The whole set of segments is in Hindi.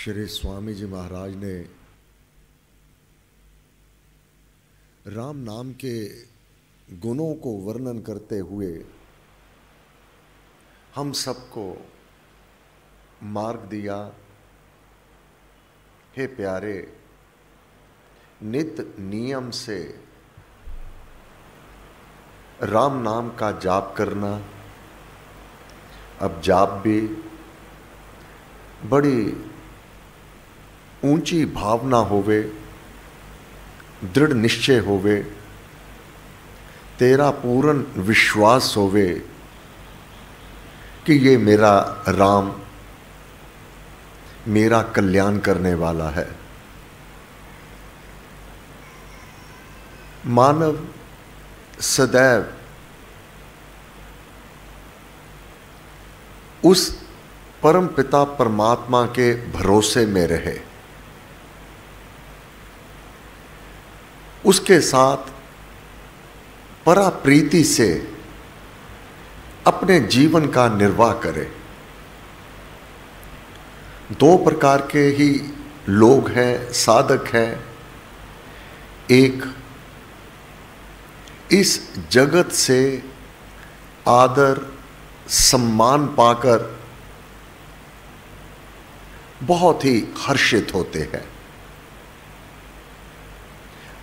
श्री स्वामी जी महाराज ने राम नाम के गुणों को वर्णन करते हुए हम सबको मार्ग दिया। हे प्यारे, नित नियम से राम नाम का जाप करना। अब जाप भी बड़ी ऊंची भावना होवे, दृढ़ निश्चय होवे, तेरा पूर्ण विश्वास होवे कि ये मेरा राम मेरा कल्याण करने वाला है। मानव सदैव उस परम पिता परमात्मा के भरोसे में रहे, उसके साथ परा प्रीति से अपने जीवन का निर्वाह करे। दो प्रकार के ही लोग हैं, साधक हैं। एक इस जगत से आदर सम्मान पाकर बहुत ही हर्षित होते हैं।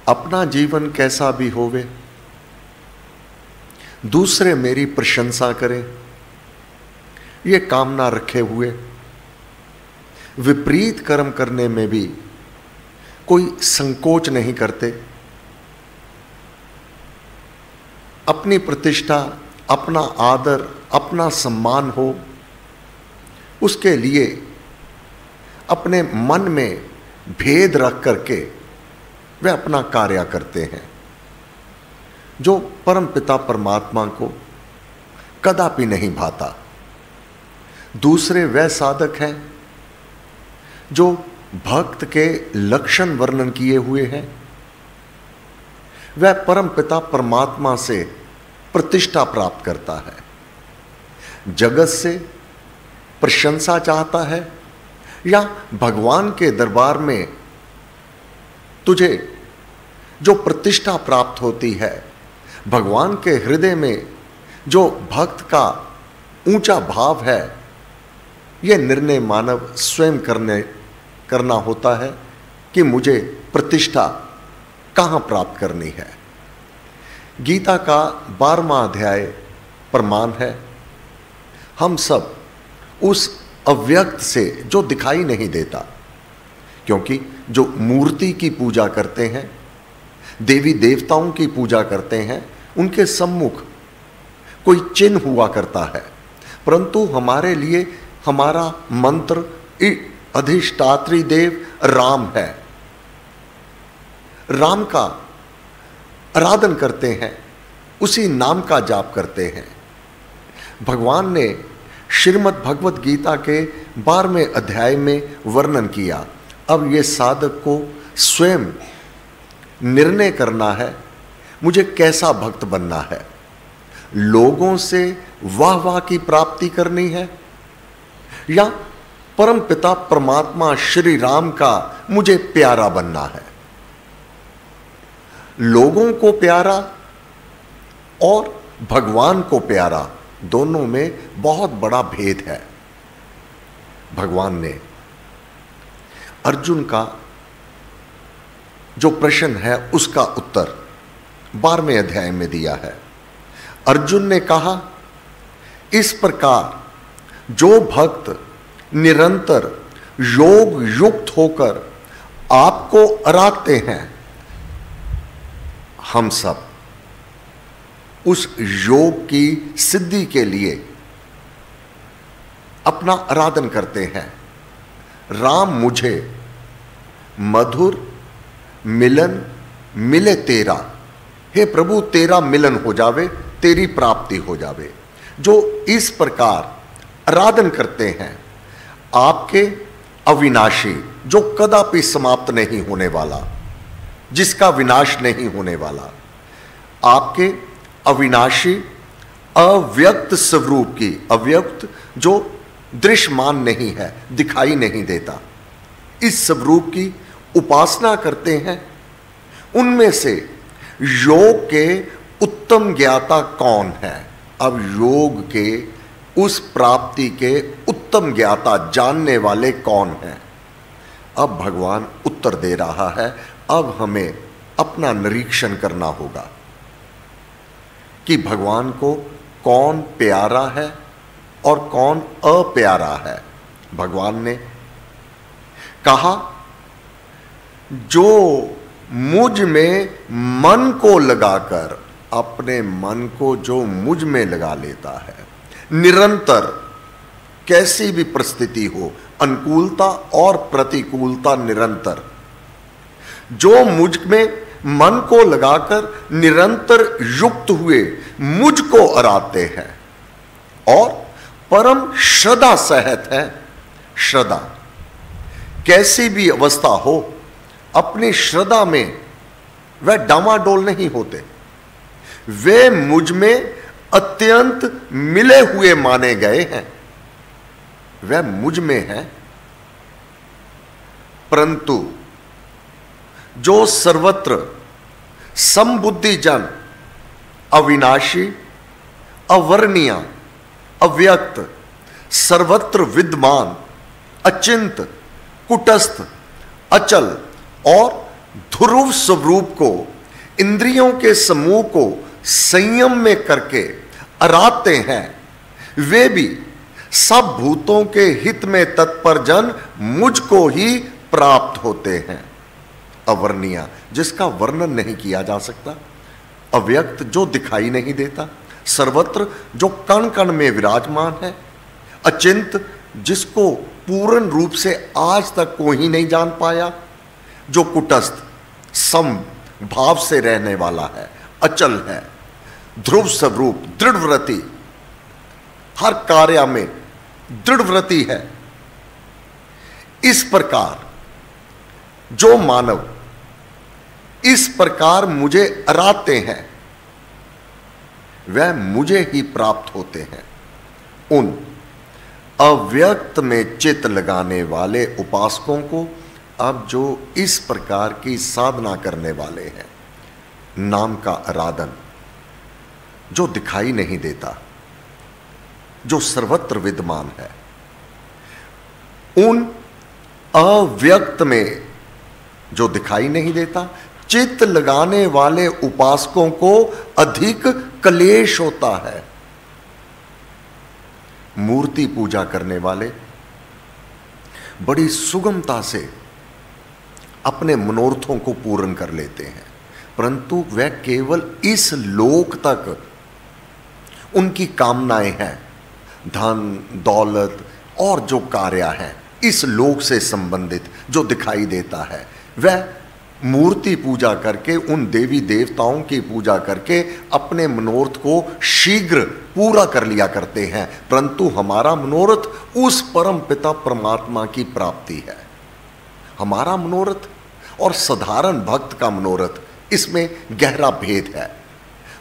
अपना जीवन कैसा भी होवे, दूसरे मेरी प्रशंसा करें, ये कामना रखे हुए विपरीत कर्म करने में भी कोई संकोच नहीं करते। अपनी प्रतिष्ठा, अपना आदर, अपना सम्मान हो, उसके लिए अपने मन में भेद रख करके वे अपना कार्य करते हैं, जो परम पिता परमात्मा को कदापि नहीं भाता। दूसरे वह साधक हैं जो भक्त के लक्षण वर्णन किए हुए हैं। वह परम पिता परमात्मा से प्रतिष्ठा प्राप्त करता है, जगत से प्रशंसा चाहता है, या भगवान के दरबार में तुझे जो प्रतिष्ठा प्राप्त होती है, भगवान के हृदय में जो भक्त का ऊंचा भाव है, यह निर्णय मानव स्वयं करना होता है कि मुझे प्रतिष्ठा कहाँ प्राप्त करनी है। गीता का 12वां अध्याय प्रमाण है। हम सब उस अव्यक्त से जो दिखाई नहीं देता, क्योंकि जो मूर्ति की पूजा करते हैं, देवी देवताओं की पूजा करते हैं, उनके सम्मुख कोई चिन्ह हुआ करता है, परंतु हमारे लिए हमारा मंत्र अधिष्ठात्री देव राम है। राम का आराधन करते हैं, उसी नाम का जाप करते हैं। भगवान ने श्रीमद् भगवत गीता के 12वें अध्याय में वर्णन किया। अब ये साधक को स्वयं निर्णय करना है, मुझे कैसा भक्त बनना है। लोगों से वाह वाह की प्राप्ति करनी है, या परम पिता परमात्मा श्री राम का मुझे प्यारा बनना है। लोगों को प्यारा और भगवान को प्यारा, दोनों में बहुत बड़ा भेद है। भगवान ने अर्जुन का जो प्रश्न है उसका उत्तर 12वें अध्याय में दिया है। अर्जुन ने कहा, इस प्रकार जो भक्त निरंतर योग युक्त होकर आपको आराधते हैं, हम सब उस योग की सिद्धि के लिए अपना आराधन करते हैं। राम मुझे मधुर मिलन मिले तेरा, हे प्रभु तेरा मिलन हो जावे, तेरी प्राप्ति हो जावे। जो इस प्रकार आराधन करते हैं आपके अविनाशी, जो कदापि समाप्त नहीं होने वाला, जिसका विनाश नहीं होने वाला, आपके अविनाशी अव्यक्त स्वरूप की, अव्यक्त जो दृश्यमान नहीं है, दिखाई नहीं देता, इस स्वरूप की उपासना करते हैं, उनमें से योग के उत्तम ज्ञाता कौन है? अब योग के उस प्राप्ति के उत्तम ज्ञाता, जानने वाले कौन हैं? अब भगवान उत्तर दे रहा है। अब हमें अपना निरीक्षण करना होगा कि भगवान को कौन प्यारा है और कौन अप्यारा है। भगवान ने कहा, जो मुझ में मन को लगाकर, अपने मन को जो मुझ में लगा लेता है, निरंतर कैसी भी परिस्थिति हो, अनुकूलता और प्रतिकूलता निरंतर, जो मुझ में मन को लगाकर निरंतर युक्त हुए मुझको अराते हैं और परम श्रद्धा सहित है। श्रद्धा, कैसी भी अवस्था हो, अपनी श्रद्धा में वह डामाडोल नहीं होते, वे मुझ में अत्यंत मिले हुए माने गए हैं, वह मुझ में है। परंतु जो सर्वत्र समबुद्धि जन, अविनाशी, अवर्णीय, अव्यक्त, सर्वत्र विद्यमान, अचिंत, कुटस्थ, अचल और ध्रुव स्वरूप को, इंद्रियों के समूह को संयम में करके अराते हैं, वे भी सब भूतों के हित में तत्पर जन मुझको ही प्राप्त होते हैं। अवर्णीय, जिसका वर्णन नहीं किया जा सकता, अव्यक्त, जो दिखाई नहीं देता, सर्वत्र, जो कण कण में विराजमान है, अचिंत, जिसको पूर्ण रूप से आज तक कोई नहीं जान पाया, जो कुटस्थ, सम भाव से रहने वाला है, अचल है, ध्रुव स्वरूप, दृढ़व्रति, हर कार्य में दृढ़व्रति है। इस प्रकार जो मानव इस प्रकार मुझे अराते हैं, वह मुझे ही प्राप्त होते हैं। उन अव्यक्त में चित्त लगाने वाले उपासकों को अब जो इस प्रकार की साधना करने वाले हैं, नाम का आराधन, जो दिखाई नहीं देता, जो सर्वत्र विद्यमान है, उन अव्यक्त में जो दिखाई नहीं देता, चित्त लगाने वाले उपासकों को अधिक क्लेश होता है। मूर्ति पूजा करने वाले बड़ी सुगमता से अपने मनोरथों को पूर्ण कर लेते हैं, परंतु वह केवल इस लोक तक उनकी कामनाएं हैं, धन दौलत और जो कार्य है इस लोक से संबंधित जो दिखाई देता है, वह मूर्ति पूजा करके, उन देवी देवताओं की पूजा करके अपने मनोरथ को शीघ्र पूरा कर लिया करते हैं। परंतु हमारा मनोरथ उस परम पिता परमात्मा की प्राप्ति है। हमारा मनोरथ और साधारण भक्त का मनोरथ, इसमें गहरा भेद है।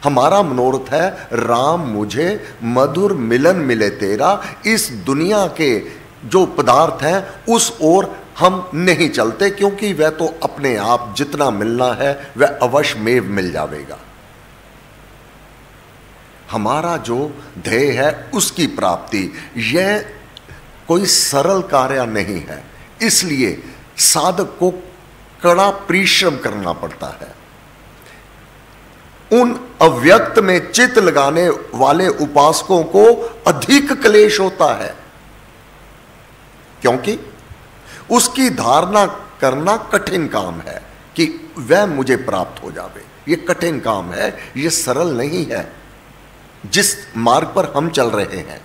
हमारा मनोरथ है, राम मुझे मधुर मिलन मिले तेरा, इस दुनिया के जो पदार्थ हैं उस ओर हम नहीं चलते, क्योंकि वह तो अपने आप जितना मिलना है वह अवश्य में मिल जाएगा। हमारा जो ध्येय है उसकी प्राप्ति, यह कोई सरल कार्य नहीं है, इसलिए साधक को कड़ा परिश्रम करना पड़ता है। उन अव्यक्त में चित्त लगाने वाले उपासकों को अधिक क्लेश होता है, क्योंकि उसकी धारणा करना कठिन काम है कि वह मुझे प्राप्त हो जावे। यह कठिन काम है, यह सरल नहीं है। जिस मार्ग पर हम चल रहे हैं,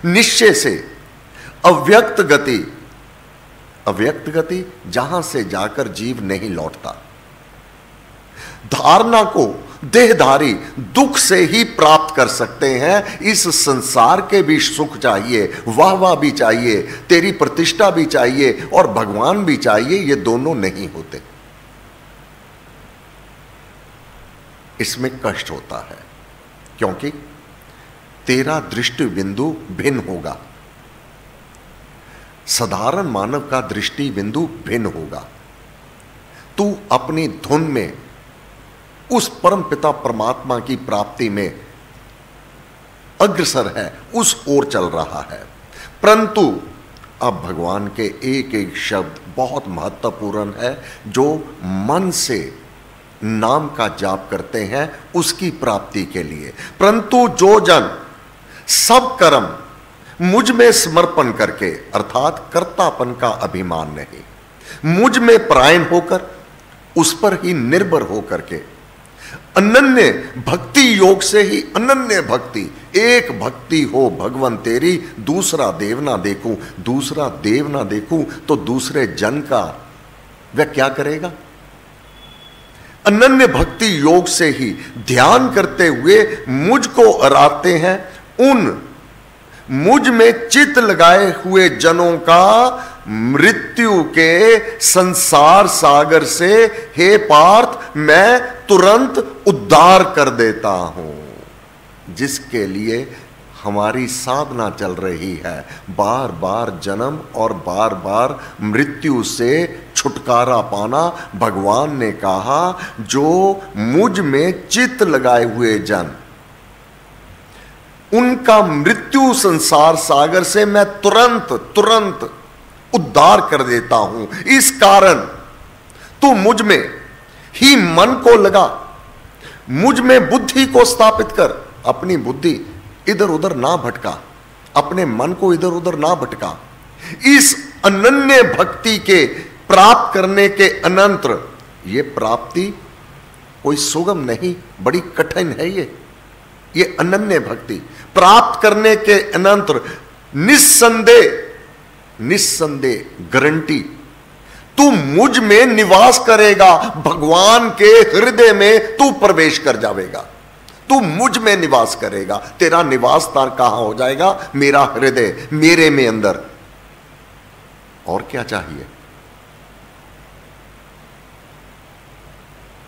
निश्चय से अव्यक्त गति जहां से जाकर जीव नहीं लौटता, धारणा को देहधारी दुख से ही प्राप्त कर सकते हैं। इस संसार के भी सुख चाहिए, वाहवाह भी चाहिए, तेरी प्रतिष्ठा भी चाहिए और भगवान भी चाहिए, ये दोनों नहीं होते। इसमें कष्ट होता है, क्योंकि तेरा दृष्टि बिंदु भिन्न होगा। साधारण मानव का दृष्टि बिंदु भिन्न होगा। तू अपनी धुन में उस परम पिता परमात्मा की प्राप्ति में अग्रसर है, उस ओर चल रहा है। परंतु अब भगवान के एक एक शब्द बहुत महत्वपूर्ण है। जो मन से नाम का जाप करते हैं उसकी प्राप्ति के लिए। परंतु जो जन सब कर्म मुझ में समर्पण करके, अर्थात कर्तापन का अभिमान नहीं, मुझ में परायण होकर, उस पर ही निर्भर होकर के अनन्य भक्ति योग से ही, अनन्य भक्ति, एक भक्ति हो भगवान तेरी, दूसरा देव ना देखूं, दूसरा देव ना देखूं तो दूसरे जन का वह क्या करेगा। अनन्य भक्ति योग से ही ध्यान करते हुए मुझको अराते हैं, उन मुझ में चित्त लगाए हुए जनों का मृत्यु के संसार सागर से हे पार्थ मैं तुरंत उद्धार कर देता हूं। जिसके लिए हमारी साधना चल रही है, बार बार जन्म और बार बार मृत्यु से छुटकारा पाना। भगवान ने कहा जो मुझ में चित्त लगाए हुए जन, उनका मृत्यु संसार सागर से मैं तुरंत तुरंत उद्धार कर देता हूं। इस कारण तू मुझ में ही मन को लगा, मुझ में बुद्धि को स्थापित कर, अपनी बुद्धि इधर उधर ना भटका, अपने मन को इधर उधर ना भटका। इस अनन्य भक्ति के प्राप्त करने के अनंतर, ये प्राप्ति कोई सुगम नहीं, बड़ी कठिन है। ये अनन्य भक्ति प्राप्त करने के अनंतर निस्संदेह गारंटी, तू मुझ में निवास करेगा, भगवान के हृदय में तू प्रवेश कर जाएगा। तू मुझ में निवास करेगा, तेरा निवास स्थान कहां हो जाएगा? मेरा हृदय, मेरे में अंदर। और क्या चाहिए?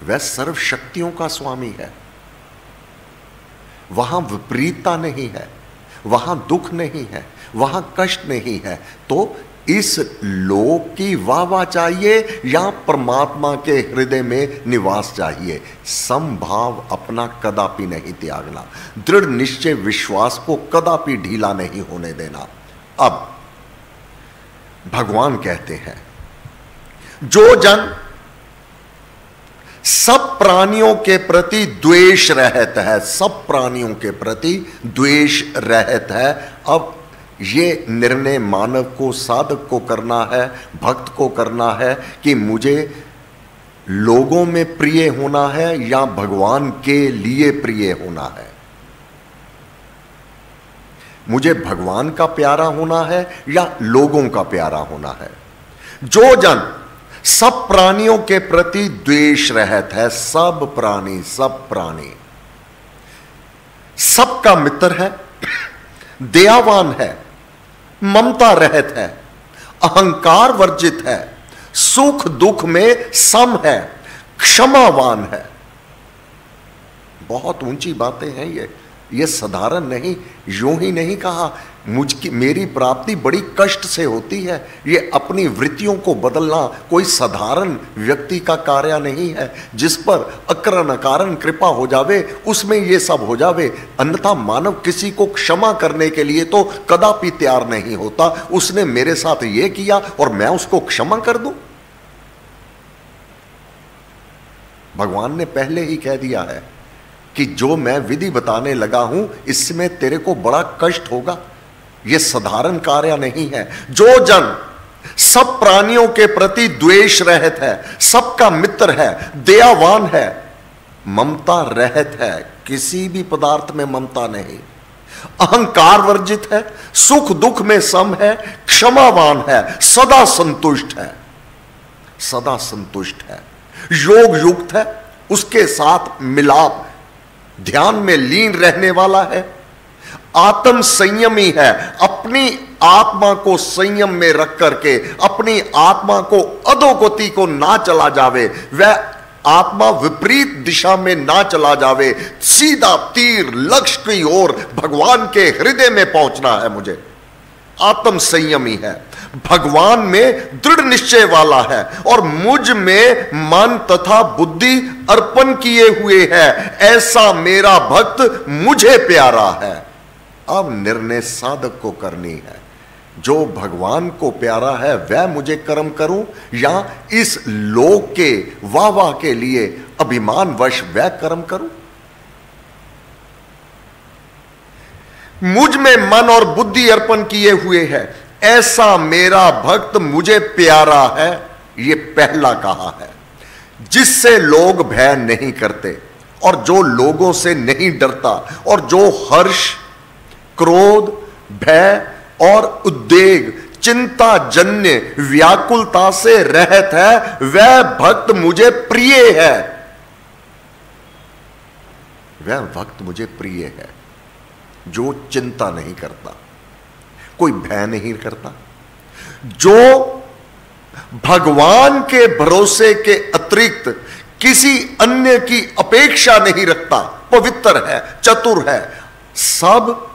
वह सर्व शक्तियों का स्वामी है, वहां विपरीतता नहीं है, वहां दुख नहीं है, वहां कष्ट नहीं है। तो इस लोक की वाह चाहिए या परमात्मा के हृदय में निवास चाहिए? समभाव अपना कदापि नहीं त्यागना, दृढ़ निश्चय विश्वास को कदापि ढीला नहीं होने देना। अब भगवान कहते हैं जो जन सब प्राणियों के प्रति द्वेष रहता है, सब प्राणियों के प्रति द्वेष रहता है। अब ये निर्णय मानव को, साधक को करना है, भक्त को करना है कि मुझे लोगों में प्रिय होना है या भगवान के लिए प्रिय होना है। मुझे भगवान का प्यारा होना है या लोगों का प्यारा होना है। जो जन सब प्राणियों के प्रति द्वेष रहत है, सब प्राणी सबका मित्र है, दयावान है, ममता रहत है, अहंकार वर्जित है, सुख दुख में सम है, क्षमावान है। बहुत ऊंची बातें हैं ये साधारण नहीं, यूं ही नहीं कहा। मेरी प्राप्ति बड़ी कष्ट से होती है। ये अपनी वृत्तियों को बदलना कोई साधारण व्यक्ति का कार्य नहीं है। जिस पर अकरण अकारण कृपा हो जावे उसमें ये सब हो जावे, अन्यथा मानव किसी को क्षमा करने के लिए तो कदापि तैयार नहीं होता। उसने मेरे साथ ये किया और मैं उसको क्षमा कर दूं? भगवान ने पहले ही कह दिया है कि जो मैं विधि बताने लगा हूं इसमें तेरे को बड़ा कष्ट होगा। यह साधारण कार्य नहीं है। जो जन सब प्राणियों के प्रति द्वेष रहत है, सबका मित्र है, दयावान है, ममता रहत है, किसी भी पदार्थ में ममता नहीं, अहंकार वर्जित है, सुख दुख में सम है, क्षमावान है, सदा संतुष्ट है, सदा संतुष्ट है, योग युक्त है, उसके साथ मिलाप ध्यान में लीन रहने वाला है, आत्म संयमी है, अपनी आत्मा को संयम में रख करके अपनी आत्मा को अधोगति को ना चला जावे, वह आत्मा विपरीत दिशा में ना चला जावे, सीधा तीर लक्ष्य की ओर भगवान के हृदय में पहुंचना है मुझे। आत्म संयमी है, भगवान में दृढ़ निश्चय वाला है और मुझ में मन तथा बुद्धि अर्पण किए हुए है, ऐसा मेरा भक्त मुझे प्यारा है। अब निर्णय साधक को करनी है, जो भगवान को प्यारा है वह मुझे कर्म करूं या इस लोक के वाह वाह के लिए अभिमानवश वह कर्म करूं। मुझ में मन और बुद्धि अर्पण किए हुए है, ऐसा मेरा भक्त मुझे प्यारा है। ये पहला कहा है, जिससे लोग भय नहीं करते और जो लोगों से नहीं डरता और जो हर्ष, क्रोध, भय और उद्वेग, चिंता जन्य व्याकुलता से रहत है, वह भक्त मुझे प्रिय है। वह भक्त मुझे प्रिय है जो चिंता नहीं करता, कोई भय नहीं करता, जो भगवान के भरोसे के अतिरिक्त किसी अन्य की अपेक्षा नहीं रखता, पवित्र है, चतुर है, सब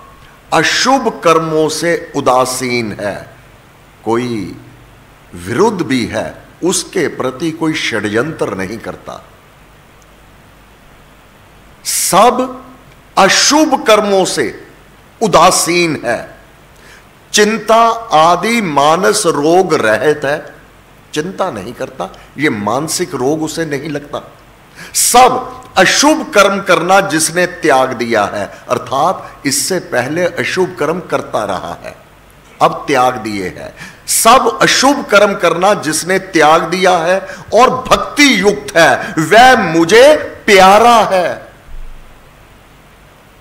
अशुभ कर्मों से उदासीन है, कोई विरुद्ध भी है उसके प्रति कोई षड्यंत्र नहीं करता, सब अशुभ कर्मों से उदासीन है, चिंता आदि मानस रोग रहत है, चिंता नहीं करता, ये मानसिक रोग उसे नहीं लगता। सब अशुभ कर्म करना जिसने त्याग दिया है, अर्थात इससे पहले अशुभ कर्म करता रहा है, अब त्याग दिए है। सब अशुभ कर्म करना जिसने त्याग दिया है और भक्ति युक्त है, वह मुझे प्यारा है।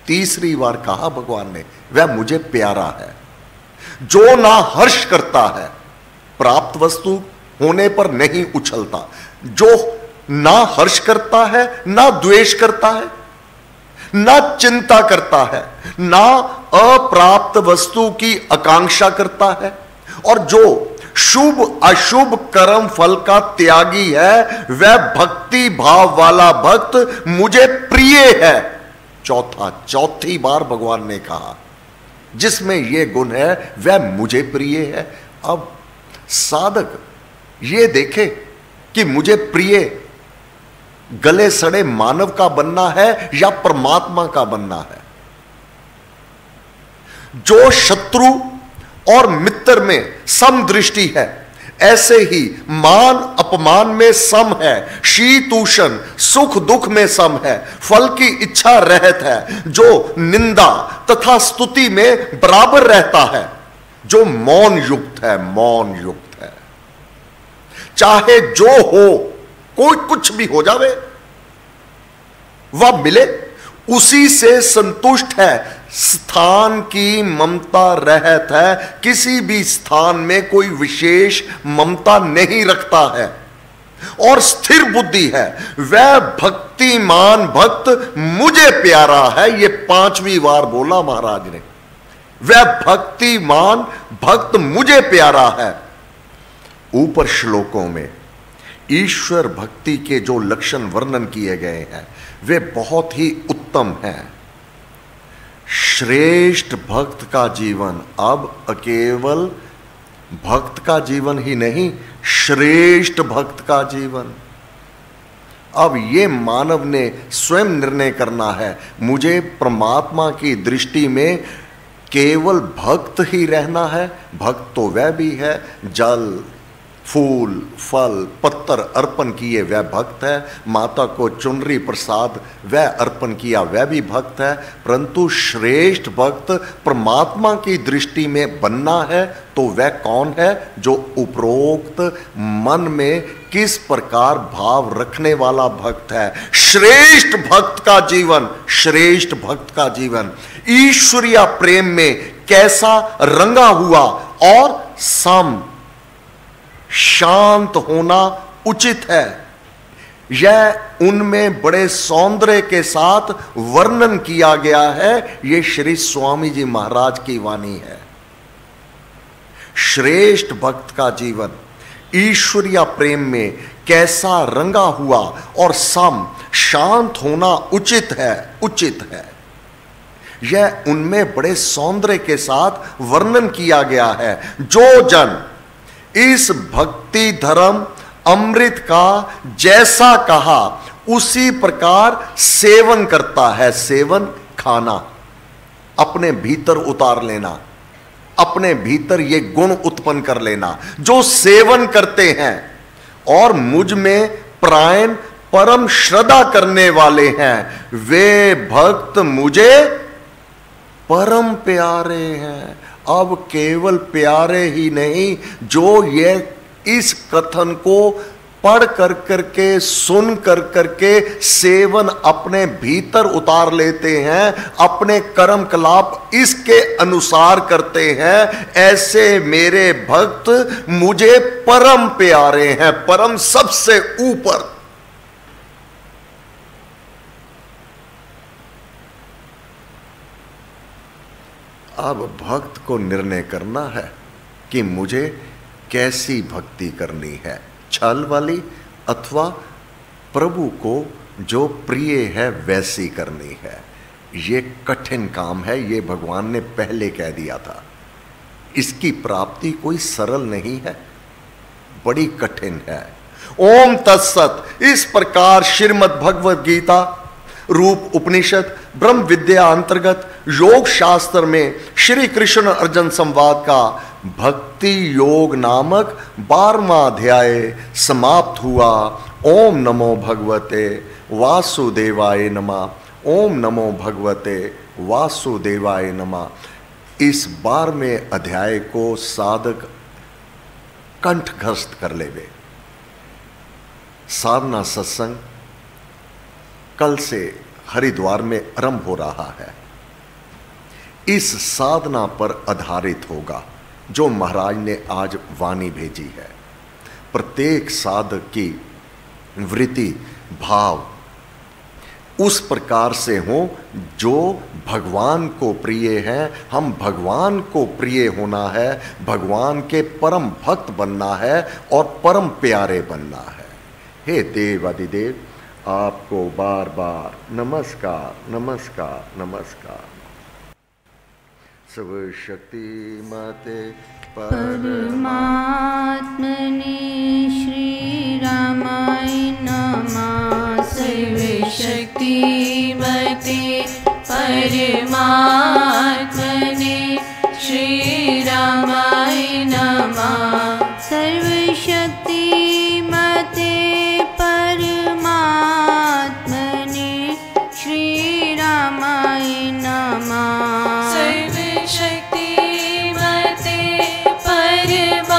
तीसरी बार कहा भगवान ने, वह मुझे प्यारा है। जो ना हर्ष करता है, प्राप्त वस्तु होने पर नहीं उछलता, जो ना हर्ष करता है, ना द्वेष करता है, ना चिंता करता है, ना अप्राप्त वस्तु की आकांक्षा करता है, और जो शुभ अशुभ कर्म फल का त्यागी है, वह भक्ति भाव वाला भक्त मुझे प्रिय है। चौथी बार भगवान ने कहा, जिसमें यह गुण है वह मुझे प्रिय है। अब साधक ये देखे कि मुझे प्रिय गले सड़े मानव का बनना है या परमात्मा का बनना है। जो शत्रु और मित्र में समदृष्टि है, ऐसे ही मान अपमान में सम है, शीत उष्ण सुख दुख में सम है, फल की इच्छा रहत है, जो निंदा तथा स्तुति में बराबर रहता है, जो मौन युक्त है, मौन युक्त है। चाहे जो हो, कोई कुछ भी हो जावे, वह मिले उसी से संतुष्ट है। स्थान की ममता रहत है, किसी भी स्थान में कोई विशेष ममता नहीं रखता है और स्थिर बुद्धि है। वह भक्तिमान भक्त मुझे प्यारा है, ये 5वीं बार बोला महाराज ने, वह भक्तिमान भक्त मुझे प्यारा है। ऊपर श्लोकों में ईश्वर भक्ति के जो लक्षण वर्णन किए गए हैं वे बहुत ही उत्तम हैं। श्रेष्ठ भक्त का जीवन, अब केवल भक्त का जीवन ही नहीं, श्रेष्ठ भक्त का जीवन। अब ये मानव ने स्वयं निर्णय करना है, मुझे परमात्मा की दृष्टि में केवल भक्त ही रहना है। भक्त तो वह भी है, जल फूल फल पत्तर अर्पण किए वह भक्त है, माता को चुनरी प्रसाद वह अर्पण किया वह भी भक्त है। परंतु श्रेष्ठ भक्त परमात्मा की दृष्टि में बनना है तो वह कौन है? जो उपरोक्त मन में किस प्रकार भाव रखने वाला भक्त है। श्रेष्ठ भक्त का जीवन, श्रेष्ठ भक्त का जीवन ईश्वरीय प्रेम में कैसा रंगा हुआ और सम शांत होना उचित है, यह उनमें बड़े सौंदर्य के साथ वर्णन किया गया है। यह श्री स्वामी जी महाराज की वाणी है। श्रेष्ठ भक्त का जीवन ईश्वरीय प्रेम में कैसा रंगा हुआ और सम शांत होना उचित है, उचित है। यह उनमें बड़े सौंदर्य के साथ वर्णन किया गया है। जो जन इस भक्ति धर्म अमृत का जैसा कहा उसी प्रकार सेवन करता है। सेवन खाना, अपने भीतर उतार लेना, अपने भीतर ये गुण उत्पन्न कर लेना। जो सेवन करते हैं और मुझ में प्रायण परम श्रद्धा करने वाले हैं, वे भक्त मुझे परम प्यारे हैं। अब केवल प्यारे ही नहीं, जो ये इस कथन को पढ़ कर करके, सुन कर करके सेवन अपने भीतर उतार लेते हैं, अपने कर्म कलाप इसके अनुसार करते हैं, ऐसे मेरे भक्त मुझे परम प्यारे हैं। परम सबसे ऊपर। अब भक्त को निर्णय करना है कि मुझे कैसी भक्ति करनी है, छल वाली अथवा प्रभु को जो प्रिय है वैसी करनी है। ये कठिन काम है, ये भगवान ने पहले कह दिया था। इसकी प्राप्ति कोई सरल नहीं है, बड़ी कठिन है। ओम तत्सत। इस प्रकार श्रीमद् भगवद गीता रूप उपनिषद ब्रह्म विद्या अंतर्गत योग शास्त्र में श्री कृष्ण अर्जुन संवाद का भक्ति योग नामक 12वां अध्याय समाप्त हुआ। ओम नमो भगवते वासुदेवाय नमः। ओम नमो भगवते वासुदेवाय नमः। इस 12वें अध्याय को साधक कंठस्थ कर लेवे। साधना सत्संग कल से हरिद्वार में आरंभ हो रहा है। इस साधना पर आधारित होगा जो महाराज ने आज वाणी भेजी है। प्रत्येक साधक की वृत्ति भाव उस प्रकार से हो जो भगवान को प्रिय है। हम भगवान को प्रिय होना है, भगवान के परम भक्त बनना है और परम प्यारे बनना है। हे देव अधिदेव, आपको बार बार नमस्कार नमस्कार नमस्कार। सब शक्ति माते परमात्मने श्री रामाय नमः। सर्व शक्ति मते परमात्मने श्री रामाय नमः। सर्व शक्ति मते परमात्मने श्री रामाय नमः। सर्व शक्ति मते परमात्मने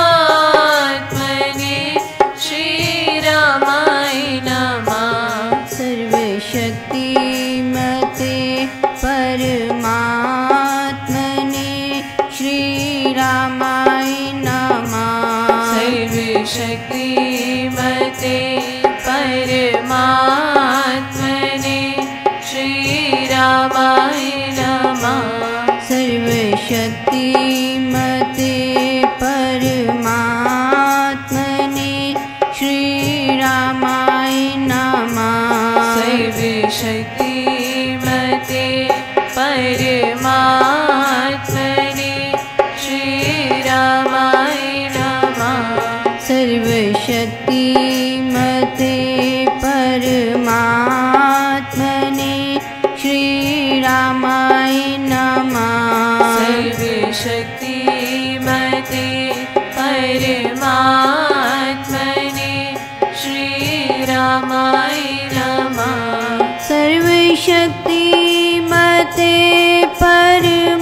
श्री रामाय नमः। सर्व शक्ति मते परमात्मने श्री रामाय नमः। सर्व शक्ति मते परमात्मने श्री रामाय नमः। सर्व शक्ति मते परमात्मने श्री रामाय नमः। सर्व शक्ति मते परमात्मने श्री रामाय नमः। सर्व शक्ति मते परमात्मने श्री रामाय नमः। सर्व शक्ति मते परमात्मने श्री रामाय नमः। सर्व शक्ति मते परमात्मने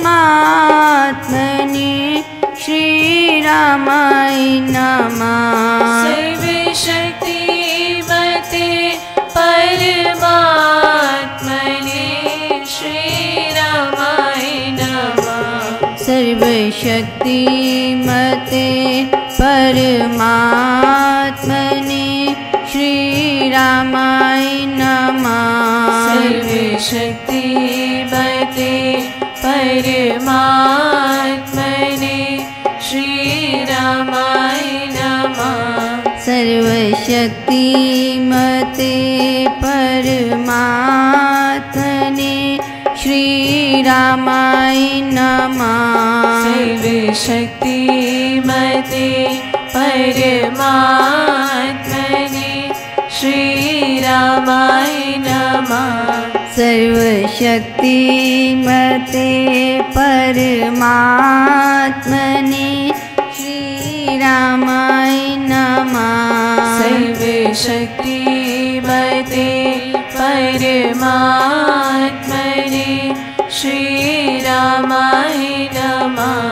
श्री रामाय नमः। सर्व शक्ति मते परमात्मने श्री रामाय नमः। सर्व शक्ति मते परमात्मने श्री रामाय नमः। सर्व शक्ति मते परमात्मने श्री रामाय नमः। सर्व शक्ति मते परमात्मने श्री रामाय नमः। सर्व शक्ति मते परमात्मने श्रीरामाय नमः। सर्वशक्तिमते परमात्मने श्रीरामाय नमः। सर्वशक्तिमते परमात्मने श्रीरामाय नमः।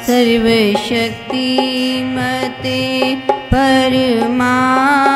सर्वशक्तिमते परमात्मने